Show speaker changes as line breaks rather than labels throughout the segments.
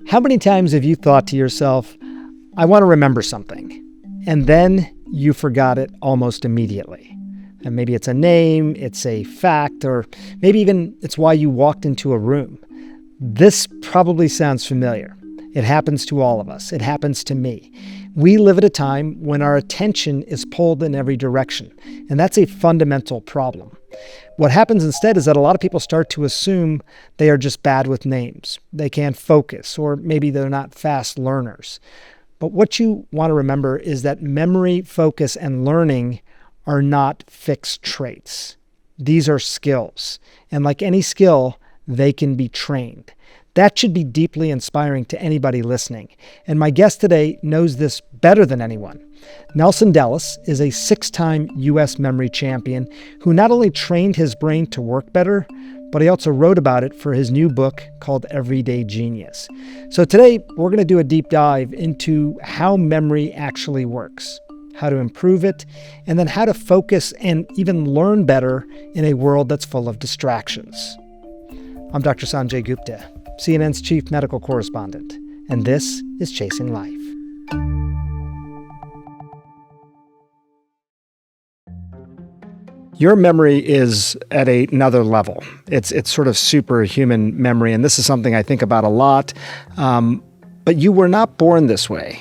How many times have you thought to yourself, I want to remember something, and then you forgot it almost immediately? And maybe it's a name, it's a fact, or maybe even it's why you walked into a room. This probably sounds familiar. It happens to all of us. It happens to me. We live at a time when our attention is pulled in every direction, and that's a fundamental problem. What happens instead is that a lot of people start to assume they are just bad with names. They can't focus, or maybe they're not fast learners. But what you want to remember is that memory, focus, and learning are not fixed traits. These are skills. And like any skill, they can be trained. That should be deeply inspiring to anybody listening. And my guest today knows this better than anyone. Nelson Dellis is a 6-time U.S. memory champion who not only trained his brain to work better, but he also wrote about it for his new book called Everyday Genius. So today, we're going to do a deep dive into how memory actually works, how to improve it, and then how to focus and even learn better in a world that's full of distractions. I'm Dr. Sanjay Gupta, CNN's chief medical correspondent, and this is Chasing Life. Your memory is at another level. It's sort of superhuman memory, and this is something I think about a lot. But you were not born this way.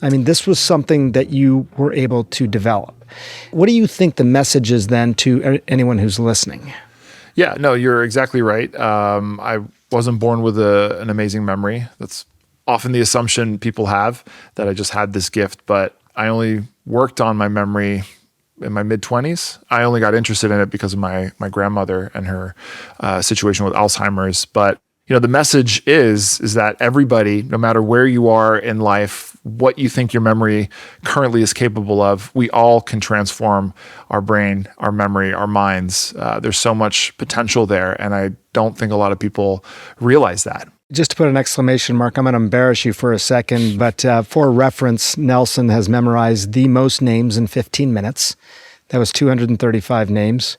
I mean, this was something that you were able to develop. What do you think the message is then to anyone who's listening?
Yeah, no, you're exactly right. I wasn't born with an amazing memory. That's often the assumption people have, that I just had this gift, but I only worked on my memory in my mid-20s. I only got interested in it because of my grandmother and her situation with Alzheimer's. But the message is that everybody, no matter where you are in life, what you think your memory currently is capable of, we all can transform our brain, our memory, our minds. There's so much potential there, and I don't think a lot of people realize that.
Just to put an exclamation mark, I'm going to embarrass you for a second, but for reference, Nelson has memorized the most names in 15 minutes. That was 235 names.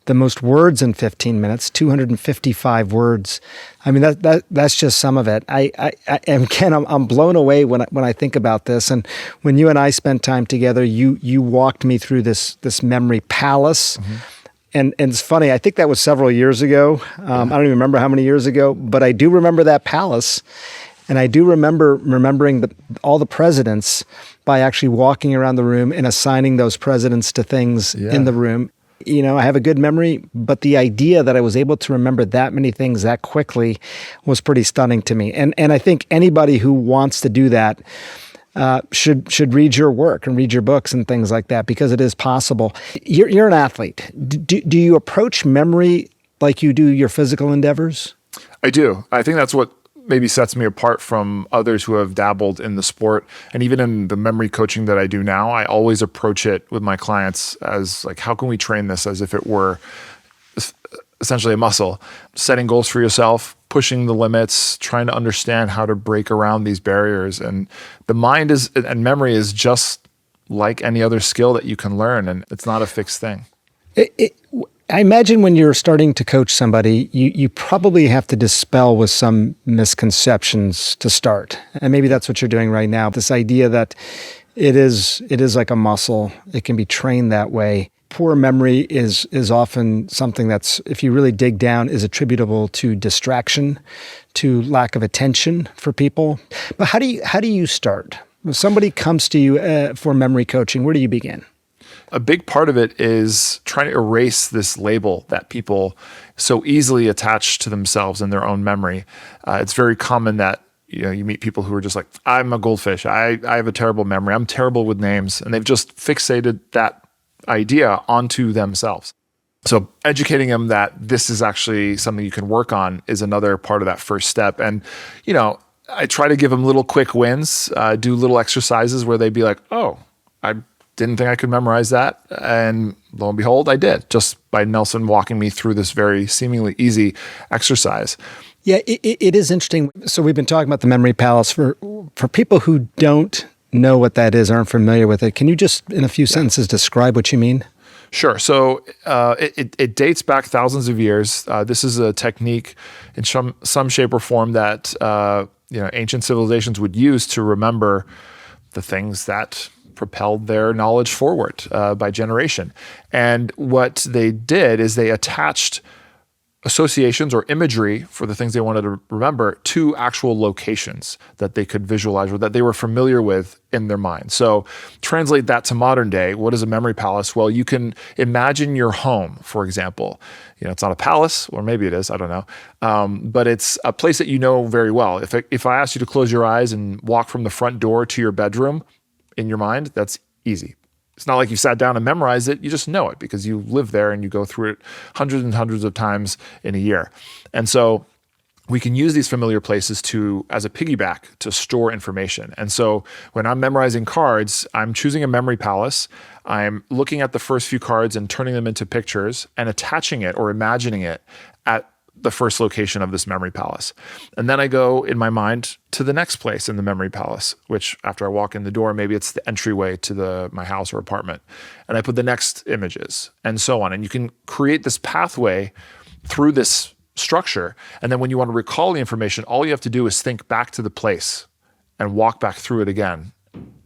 The most words in 15 minutes, 255 words. I mean, that's just some of it. I'm blown away when I think about this. And when you and I spent time together, you walked me through this memory palace. Mm-hmm. And it's funny, I think that was several years ago. I don't even remember how many years ago, but I do remember that palace. And I do remembering all the presidents by actually walking around the room and assigning those presidents to things in the room. I have a good memory, but the idea that I was able to remember that many things that quickly was pretty stunning to me. And I think anybody who wants to do that should read your work and read your books and things like that, because it is possible. You're an athlete. Do you approach memory like you do your physical endeavors?
I do. I think that's what maybe sets me apart from others who have dabbled in the sport. And even in the memory coaching that I do now, I always approach it with my clients as like, how can we train this as if it were essentially a muscle? Setting goals for yourself, pushing the limits, trying to understand how to break around these barriers. And the mind and memory is just like any other skill that you can learn, and it's not a fixed thing.
I imagine when you're starting to coach somebody, you probably have to dispel with some misconceptions to start. And maybe that's what you're doing right now. This idea that it is like a muscle. It can be trained that way. Poor memory is often something that's, if you really dig down, is attributable to distraction, to lack of attention for people. But how do you start? If somebody comes to you for memory coaching, where do you begin?
A big part of it is trying to erase this label that people so easily attach to themselves in their own memory. It's very common that you meet people who are just like, I'm a goldfish. I have a terrible memory. I'm terrible with names. And they've just fixated that idea onto themselves. So educating them that this is actually something you can work on is another part of that first step. And, I try to give them little quick wins, do little exercises where they'd be like, oh, I didn't think I could memorize that. And lo and behold, I did, just by Nelson walking me through this very seemingly easy exercise.
Yeah, it is interesting. So we've been talking about the memory palace. For people who don't know what that is, aren't familiar with it, can you just, in a few sentences, describe what you mean?
Sure. So it dates back thousands of years. This is a technique in some shape or form that ancient civilizations would use to remember the things that propelled their knowledge forward by generation. And what they did is they attached associations or imagery for the things they wanted to remember to actual locations that they could visualize or that they were familiar with in their mind. So translate that to modern day. What is a memory palace? Well, you can imagine your home, for example. It's not a palace, or maybe it is, I don't know. But it's a place that you know very well. If I asked you to close your eyes and walk from the front door to your bedroom in your mind, that's easy. It's not like you sat down and memorized it. You just know it because you live there and you go through it hundreds and hundreds of times in a year. And so we can use these familiar places as a piggyback to store information. And so when I'm memorizing cards, I'm choosing a memory palace. I'm looking at the first few cards and turning them into pictures and attaching it or imagining it at the first location of this memory palace. And then I go in my mind to the next place in the memory palace, which after I walk in the door, maybe it's the entryway to my house or apartment. And I put the next images and so on. And you can create this pathway through this structure. And then when you want to recall the information, all you have to do is think back to the place and walk back through it again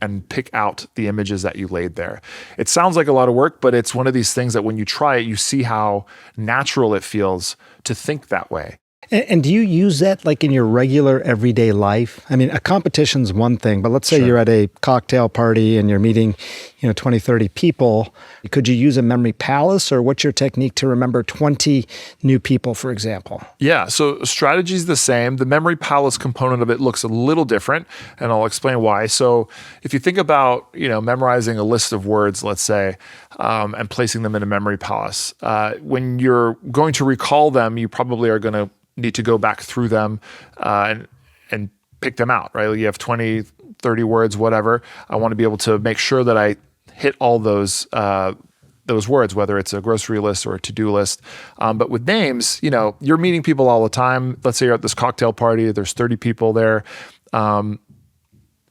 and pick out the images that you laid there. It sounds like a lot of work, but it's one of these things that when you try it, you see how natural it feels to think that way.
And do you use that like in your regular everyday life? I mean, a competition's one thing, but let's say
Sure.
you're at a cocktail party and you're meeting, 20, 30 people. Could you use a memory palace, or what's your technique to remember 20 new people, for example?
Yeah, so strategy's the same. The memory palace component of it looks a little different, and I'll explain why. So if you think about, memorizing a list of words, let's say, and placing them in a memory palace, when you're going to recall them, you probably are going to need to go back through them and pick them out, right? You have 20, 30 words, whatever. I want to be able to make sure that I hit all those words, whether it's a grocery list or a to-do list. But with names, you're meeting people all the time. Let's say you're at this cocktail party, there's 30 people there.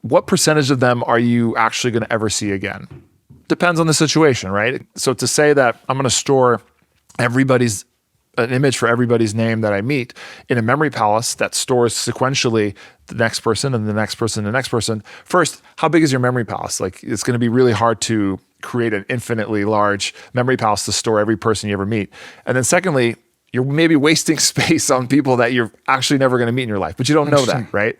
What percentage of them are you actually going to ever see again? Depends on the situation, right? So to say that I'm going to store an image for everybody's name that I meet in a memory palace that stores sequentially the next person and the next person and the next person. First, how big is your memory palace? Like, it's going to be really hard to create an infinitely large memory palace to store every person you ever meet. And then secondly, you're maybe wasting space on people that you're actually never going to meet in your life, but you don't know that, right?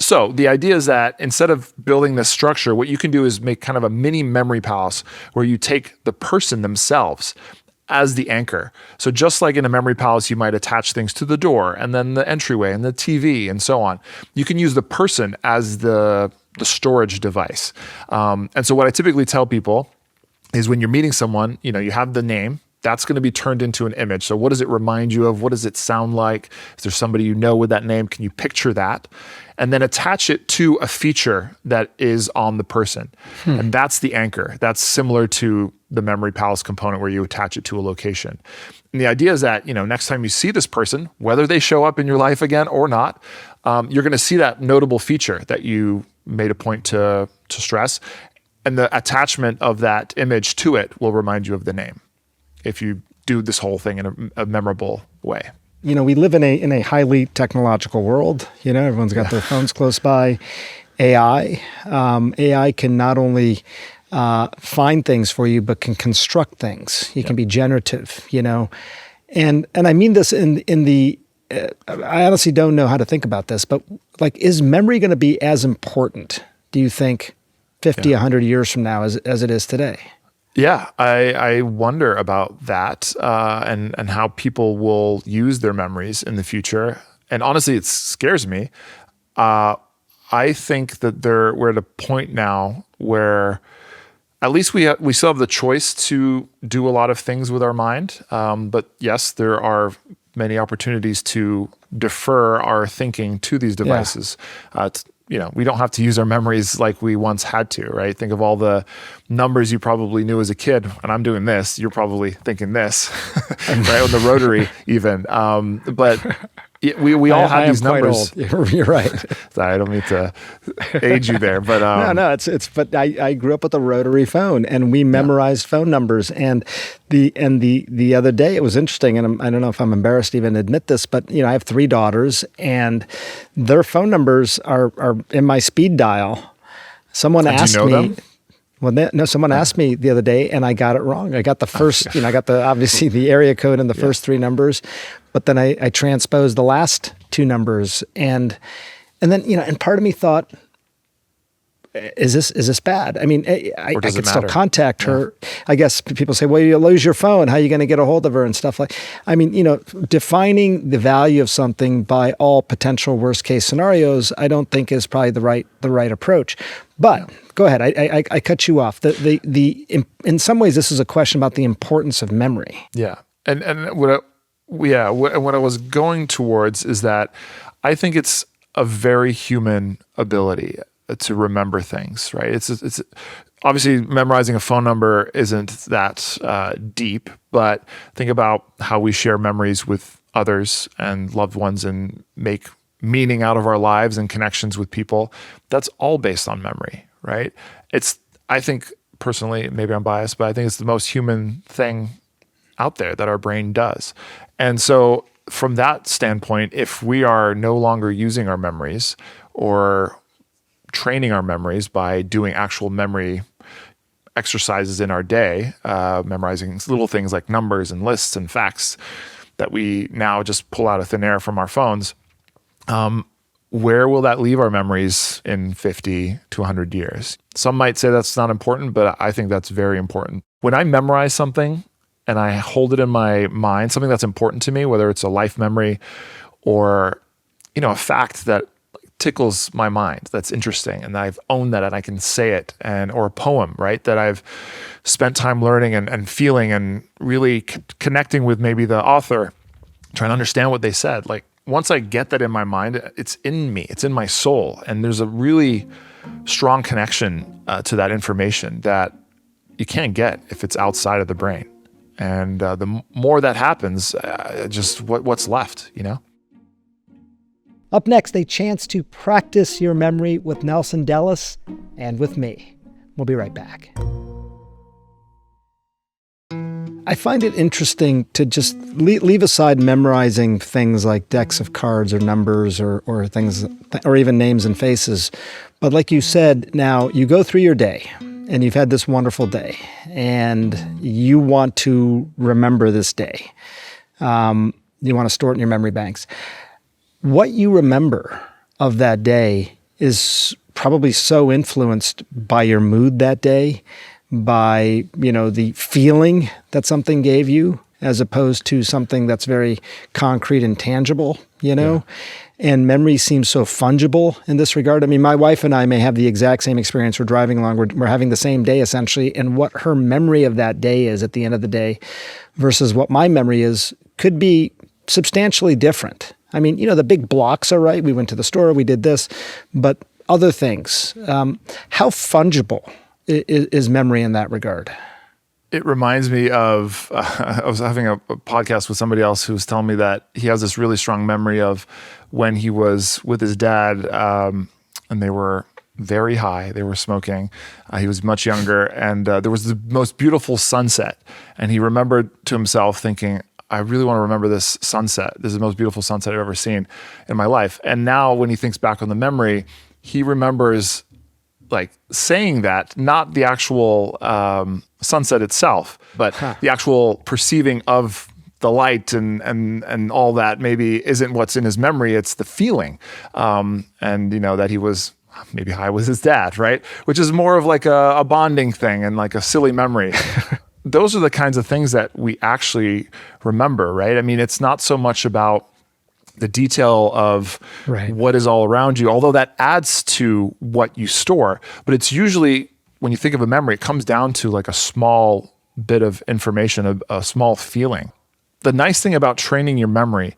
So the idea is that instead of building this structure, what you can do is make kind of a mini memory palace where you take the person themselves as the anchor. So just like in a memory palace, you might attach things to the door and then the entryway and the TV and so on. You can use the person as the storage device. And so what I typically tell people is when you're meeting someone, you have the name. That's going to be turned into an image. So what does it remind you of? What does it sound like? Is there somebody you know with that name? Can you picture that? And then attach it to a feature that is on the person. And that's the anchor. That's similar to the memory palace component where you attach it to a location. And the idea is that, next time you see this person, whether they show up in your life again or not, you're going to see that notable feature that you made a point to stress. And the attachment of that image to it will remind you of the name, if you do this whole thing in a memorable way.
We live in a highly technological world. Everyone's got their phones close by. AI can not only find things for you, but can construct things. You can be generative. And I mean this in the. I honestly don't know how to think about this, but like, is memory going to be as important, do you think, 50, 100 years from now as it is today?
Yeah, I wonder about that and how people will use their memories in the future. And honestly, it scares me. I think that we're at a point now where at least we still have the choice to do a lot of things with our mind. But yes, there are many opportunities to defer our thinking to these devices. We don't have to use our memories like we once had to, right? Think of all the numbers you probably knew as a kid. And I'm doing this, you're probably thinking this, right? On the rotary even. But Yeah, we all have these numbers.
You're right.
Sorry, I don't mean to age you there, but
No, it's. But I grew up with a rotary phone, and we memorized phone numbers. And the other day, it was interesting, and I don't know if I'm embarrassed to even admit this, but I have 3 daughters, and their phone numbers are in my speed dial. Someone asked
me. Them?
Well, someone asked me the other day, and I got it wrong. I got the first, I got obviously the area code and the first 3 numbers, but then I transposed the last 2 numbers, and then and part of me thought, is this bad? I mean, I could still contact her. I guess people say, well, you lose your phone. How are you going to get a hold of her and stuff like? I mean, defining the value of something by all potential worst case scenarios, I don't think is probably the right approach. But go ahead. I cut you off. In some ways, this is a question about the importance of memory.
Yeah, and what I was going towards is that I think it's a very human ability to remember things, right? It's obviously memorizing a phone number isn't that deep, but think about how we share memories with others and loved ones and make meaning out of our lives and connections with people. That's all based on memory, right? I think personally, maybe I'm biased, but I think it's the most human thing out there that our brain does. And so from that standpoint, if we are no longer using our memories or training our memories by doing actual memory exercises in our day, memorizing little things like numbers and lists and facts that we now just pull out of thin air from our phones, where will that leave our memories in 50 to 100 years? Some might say that's not important, but I think that's very important. When I memorize something and I hold it in my mind, something that's important to me, whether it's a life memory or a fact that tickles my mind, that's interesting, and I've owned that and I can say it, or a poem, right, that I've spent time learning and feeling and really connecting with maybe the author, trying to understand what they said. Like once I get that in my mind, it's in me, it's in my soul, and there's a really strong connection to that information that you can't get if it's outside of the brain. And the more that happens, just what's left,
Up next, a chance to practice your memory with Nelson Dellis and with me. We'll be right back. I find it interesting to just leave aside memorizing things like decks of cards or numbers or things, or even names and faces. But like you said, now you go through your day and you've had this wonderful day and you want to remember this day. You want to store it in your memory banks. What you remember of that day is probably so influenced by your mood that day, by, the feeling that something gave you, as opposed to something that's very concrete and tangible, Yeah. And memory seems so fungible in this regard. I mean, my wife and I may have the exact same experience. We're driving along, we're having the same day essentially, and what her memory of that day is at the end of the day versus what my memory is could be substantially different. I mean, the big blocks are right. We went to the store, we did this, but other things, how fungible is memory in that regard?
It reminds me of, I was having a podcast with somebody else who was telling me that he has this really strong memory of when he was with his dad, and they were very high. They were smoking. He was much younger, and there was the most beautiful sunset. And he remembered to himself thinking, I really want to remember this sunset. This is the most beautiful sunset I've ever seen in my life. And now when he thinks back on the memory, he remembers like saying that, not the actual sunset itself, but the actual perceiving of the light and all that maybe isn't what's in his memory. It's the feeling. And that he was maybe high with his dad, right? Which is more of like a bonding thing and like a silly memory. Those are the kinds of things that we actually remember, right? I mean, it's not so much about the detail of what is all around you, although that adds to what you store. But it's usually, when you think of a memory, it comes down to like a small bit of information, a small feeling. The nice thing about training your memory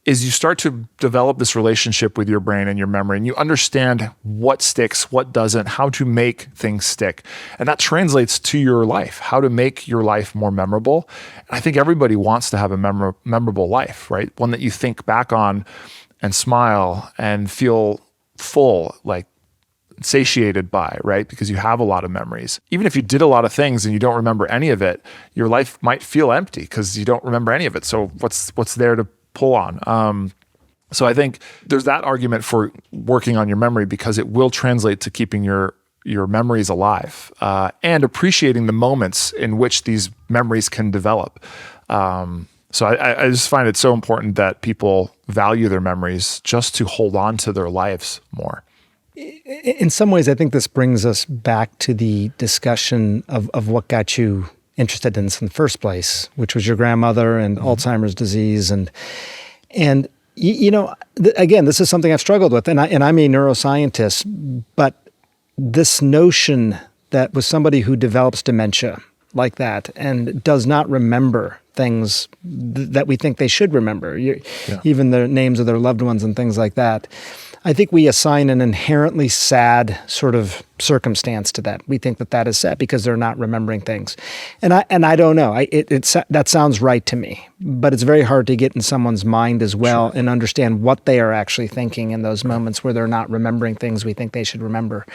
is you start to develop this relationship with your brain and your memory, and you understand what sticks, what doesn't, how to make things stick. And that translates to your life, how to make your life more memorable. And I think everybody wants to have a memorable life, right? One that you think back on and smile and feel full, like satiated by, right? Because you have a lot of memories. Even if you did a lot of things and you don't remember any of it, your life might feel empty because you don't remember any of it. So what's there to pull on? So I think there's that argument for working on your memory, because it will translate to keeping your memories alive, and appreciating the moments in which these memories can develop. So I just find it so important that people value their memories just to hold on to their lives more.
In some ways, I think this brings us back to the discussion of what got you interested in this in the first place, which was your grandmother and Alzheimer's disease. And again, this is something I've struggled with, and I'm a neuroscientist, but this notion that with somebody who develops dementia like that and does not remember things that we think they should remember, even the names of their loved ones and things like that, I think we assign an inherently sad sort of circumstance to that. We think that is sad because they're not remembering things. And I don't know. That sounds right to me, but it's very hard to get in someone's mind as well and understand what they are actually thinking in those moments where they're not remembering things we think they should remember.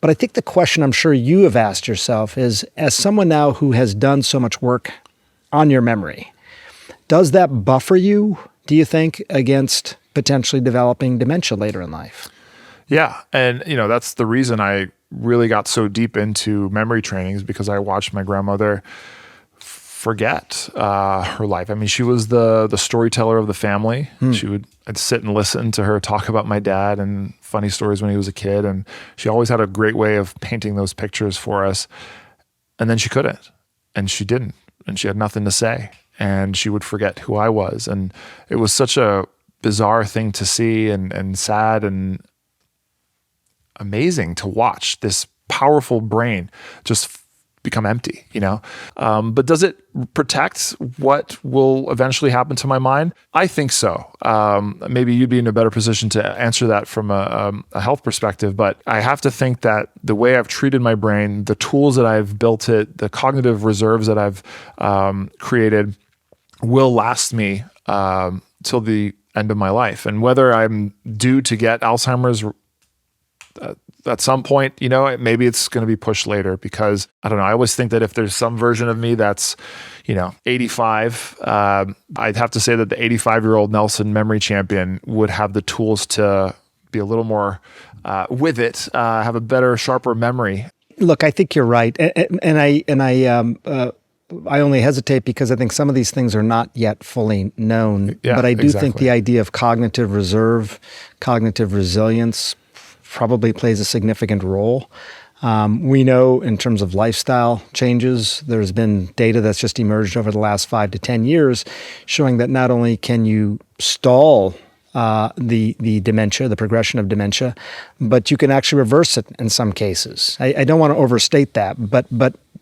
But I think the question I'm sure you have asked yourself is, as someone now who has done so much work on your memory, does that buffer you, do you think, against potentially developing dementia later in life?
Yeah. And, that's the reason I really got so deep into memory training, is because I watched my grandmother forget her life. I mean, she was the storyteller of the family. I'd sit and listen to her talk about my dad and funny stories when he was a kid. And she always had a great way of painting those pictures for us. And then she couldn't, and she didn't, and she had nothing to say, and she would forget who I was. And it was such a bizarre thing to see, and sad and amazing to watch this powerful brain just become empty, But does it protect what will eventually happen to my mind? I think so. Maybe you'd be in a better position to answer that from a health perspective, but I have to think that the way I've treated my brain, the tools that I've built it, the cognitive reserves that I've created will last me till the end of my life. And whether I'm due to get Alzheimer's at some point, maybe it's going to be pushed later, because I don't know. I always think that if there's some version of me that's, 85, I'd have to say that the 85-year-old Nelson memory champion would have the tools to be a little more with it, have a better, sharper memory.
Look, I think you're right. And I only hesitate because I think some of these things are not yet fully known.
Yeah,
but I do think
exactly.
the idea of cognitive reserve, cognitive resilience probably plays a significant role. We know in terms of lifestyle changes, there's been data that's just emerged over the last 5 to 10 years showing that not only can you stall the dementia, the progression of dementia, but you can actually reverse it in some cases. I don't want to overstate that, but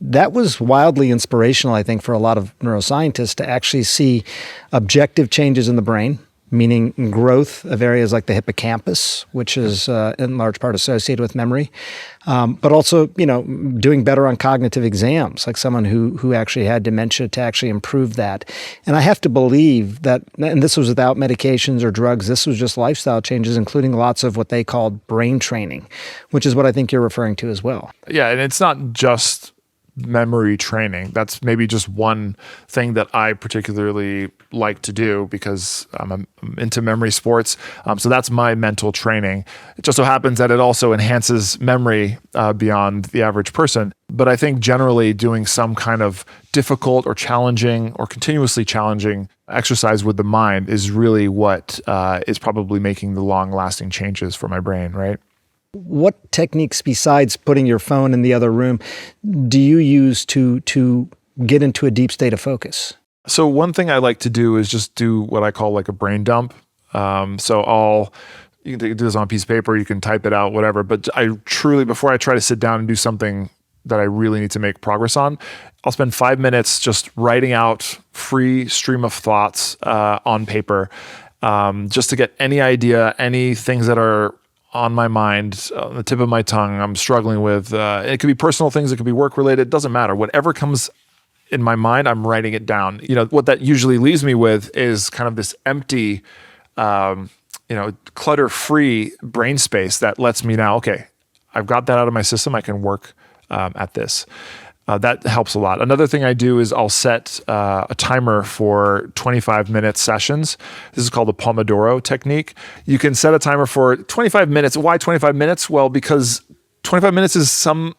that was wildly inspirational, I think, for a lot of neuroscientists to actually see objective changes in the brain, meaning growth of areas like the hippocampus, which is in large part associated with memory, but also, doing better on cognitive exams, like someone who actually had dementia, to actually improve that. And I have to believe that, and this was without medications or drugs, this was just lifestyle changes, including lots of what they called brain training, which is what I think you're referring to as well.
Yeah, and it's not just memory training. That's maybe just one thing that I particularly like to do, because I'm into memory sports. So that's my mental training. It just so happens that it also enhances memory beyond the average person. But I think generally doing some kind of difficult or challenging or continuously challenging exercise with the mind is really what is probably making the long-lasting changes for my brain, right?
What techniques besides putting your phone in the other room do you use to get into a deep state of focus?
So one thing I like to do is just do what I call like a brain dump. So you can do this on a piece of paper, you can type it out, whatever. But I truly, before I try to sit down and do something that I really need to make progress on, I'll spend 5 minutes just writing out free stream of thoughts on paper. just to get any idea, any things that are on my mind, on the tip of my tongue, I'm struggling with. It could be personal things, it could be work related, it doesn't matter. Whatever comes in my mind, I'm writing it down. What that usually leaves me with is kind of this empty, clutter-free brain space that lets me now, okay, I've got that out of my system, I can work at this. That helps a lot. Another thing I do is I'll set a timer for 25-minute sessions. This is called the Pomodoro technique. You can set a timer for 25 minutes. Why 25 minutes? Well, because 25 minutes is some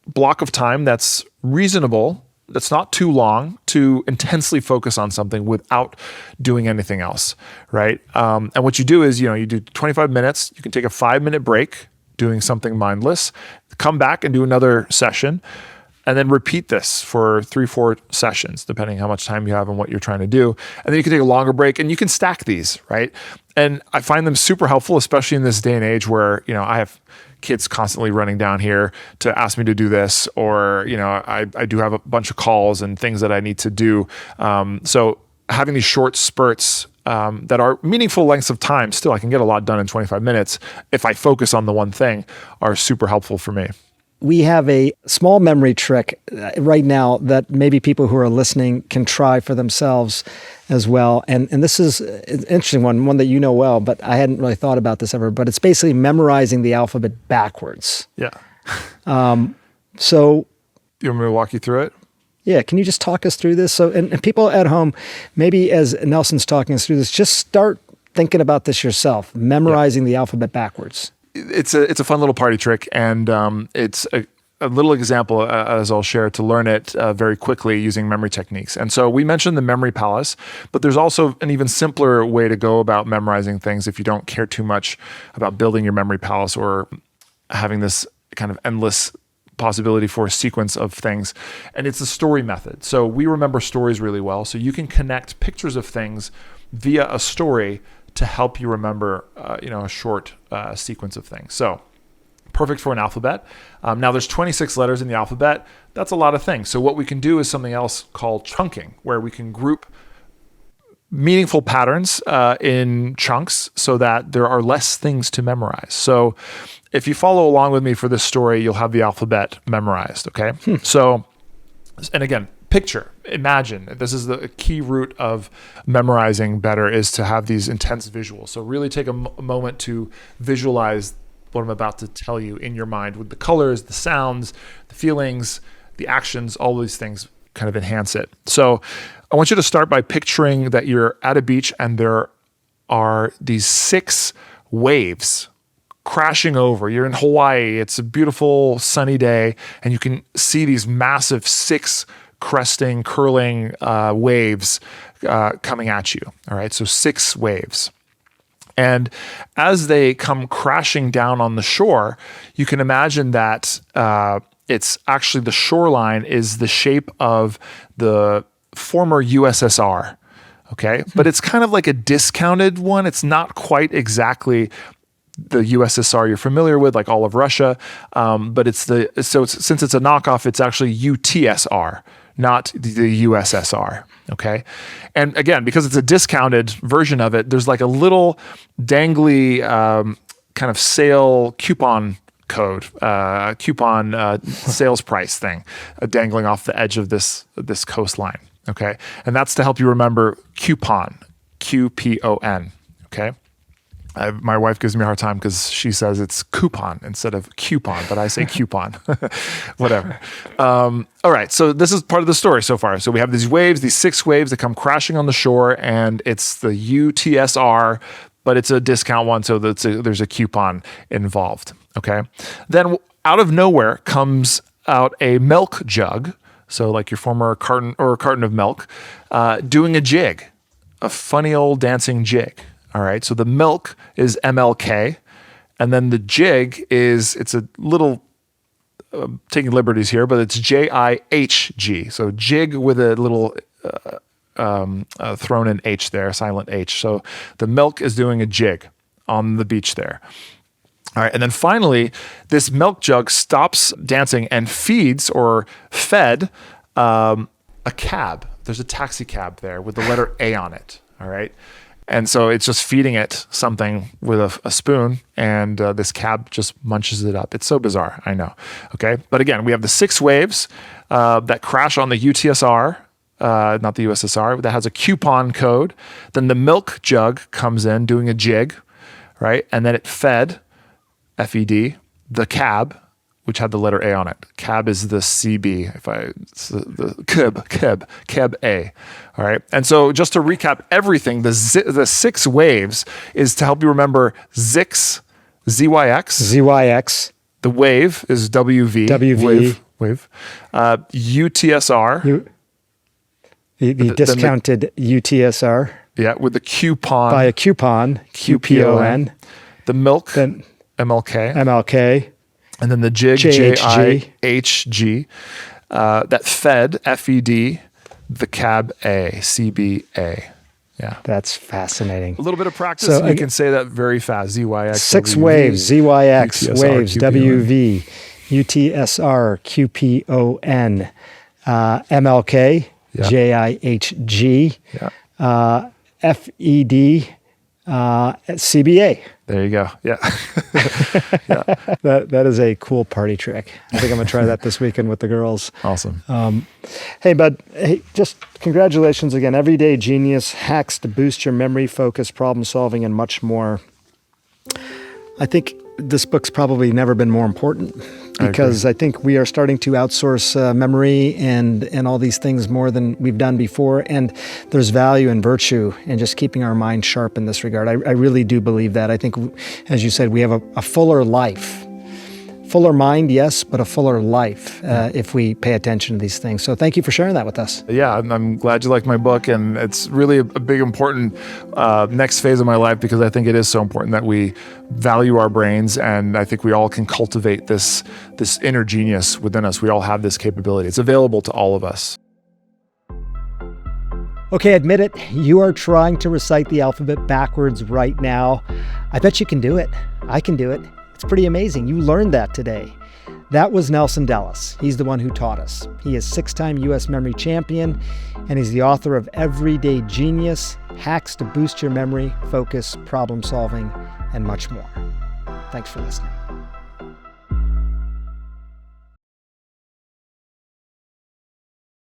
block of time that's reasonable, that's not too long to intensely focus on something without doing anything else, right? And what you do is, you do 25 minutes. You can take a 5-minute break doing something mindless, come back and do another session, and then repeat this for 3-4 sessions, depending how much time you have and what you're trying to do. And then you can take a longer break and you can stack these, right? And I find them super helpful, especially in this day and age where, I have kids constantly running down here to ask me to do this, or, I do have a bunch of calls and things that I need to do. So having these short spurts that are meaningful lengths of time, still I can get a lot done in 25 minutes if I focus on the one thing, are super helpful for me.
We have a small memory trick right now that maybe people who are listening can try for themselves as well. And this is an interesting one that you know well, but I hadn't really thought about this ever. But it's basically memorizing the alphabet backwards.
Yeah.
So
you want me to walk you through it?
Yeah. Can you just talk us through this? So, and people at home, maybe as Nelson's talking us through this, just start thinking about this yourself, memorizing the alphabet backwards.
It's a fun little party trick, and it's a little example, as I'll share, to learn it very quickly using memory techniques. And so we mentioned the memory palace, but there's also an even simpler way to go about memorizing things if you don't care too much about building your memory palace or having this kind of endless possibility for a sequence of things. And it's the story method. So we remember stories really well. So you can connect pictures of things via a story to help you remember, a short sequence of things. So perfect for an alphabet. Now there's 26 letters in the alphabet. That's a lot of things. So what we can do is something else called chunking, where we can group meaningful patterns in chunks so that there are less things to memorize. So if you follow along with me for this story, you'll have the alphabet memorized, okay? So, and again, imagine. This is the key root of memorizing better, is to have these intense visuals. So really take a moment to visualize what I'm about to tell you in your mind with the colors, the sounds, the feelings, the actions, all these things kind of enhance it. So I want you to start by picturing that you're at a beach and there are these 6 waves crashing over. You're in Hawaii. It's a beautiful sunny day, and you can see these massive 6 cresting, curling waves coming at you. All right, so 6 waves. And as they come crashing down on the shore, you can imagine that it's actually the shoreline is the shape of the former USSR. Okay, but it's kind of like a discounted one. It's not quite exactly the USSR you're familiar with, like all of Russia, but since it's a knockoff, it's actually UTSR, not the USSR, okay? And again, because it's a discounted version of it, there's like a little dangly kind of sale coupon code, sales price thing dangling off the edge of this coastline, okay? And that's to help you remember coupon, QPON, okay? My wife gives me a hard time because she says it's coupon instead of coupon, but I say coupon, whatever. All right, so this is part of the story so far. So we have these waves, these 6 waves that come crashing on the shore, and it's the UTSR, but it's a discount one, so there's a coupon involved, okay? Then out of nowhere comes out a milk jug, so like your former carton of milk, doing a jig, a funny old dancing jig. All right, so the milk is MLK, and then the jig it's a little, taking liberties here, but it's JIHG. So jig with a little thrown in H there, silent H. So the milk is doing a jig on the beach there. All right, and then finally, this milk jug stops dancing and feeds or fed a cab. There's a taxi cab there with the letter A on it. All right. And so it's just feeding it something with a spoon, and this cab just munches it up. It's so bizarre, I know. Okay, but again, we have the 6 waves that crash on the UTSR, not the USSR, that has a coupon code. Then the milk jug comes in doing a jig, right? And then it fed, FED, the cab, which had the letter A on it. Cab is the CB, it's the cab A. All right. And so just to recap everything, the 6 waves is to help you remember ZYX, ZYX.
ZYX.
The wave is WV.
WV.
Wave. UTSR.
The discounted UTSR.
Yeah, with the coupon.
By a coupon, QPON.
The milk,
Then
MLK.
MLK.
And then the jig, JIHG, that fed, FED, the cab A, CBA. Yeah.
That's fascinating.
A little bit of practice,
So,
and you can say that very fast. ZYX.
6
WV,
waves, ZYX,
UTSR,
waves,
QPON.
WV, UTSR, QPON, MLK,
Yeah.
JIHG,
Yeah.
FED, CBA.
There you go. Yeah.
That is a cool party trick. I think I'm going to try that this weekend with the girls.
Awesome.
Hey, bud, just congratulations again. Everyday Genius, hacks to boost your memory, focus, problem solving, and much more. I think this book's probably never been more important because I think we are starting to outsource memory and all these things more than we've done before. And there's value and virtue in just keeping our mind sharp in this regard. I really do believe that. I think, as you said, we have a fuller life. Fuller mind, yes, but a fuller life if we pay attention to these things. So thank you for sharing that with us.
Yeah, I'm glad you like my book, and it's really a big, important next phase of my life because I think it is so important that we value our brains, and I think we all can cultivate this inner genius within us. We all have this capability. It's available to all of us.
Okay, admit it, you are trying to recite the alphabet backwards right now. I bet you can do it. I can do it. It's pretty amazing. You learned that today. That was Nelson Dellis. He's the one who taught us. He is 6-time U.S. memory champion, and he's the author of Everyday Genius, Hacks to Boost Your Memory, Focus, Problem Solving, and much more. Thanks for listening.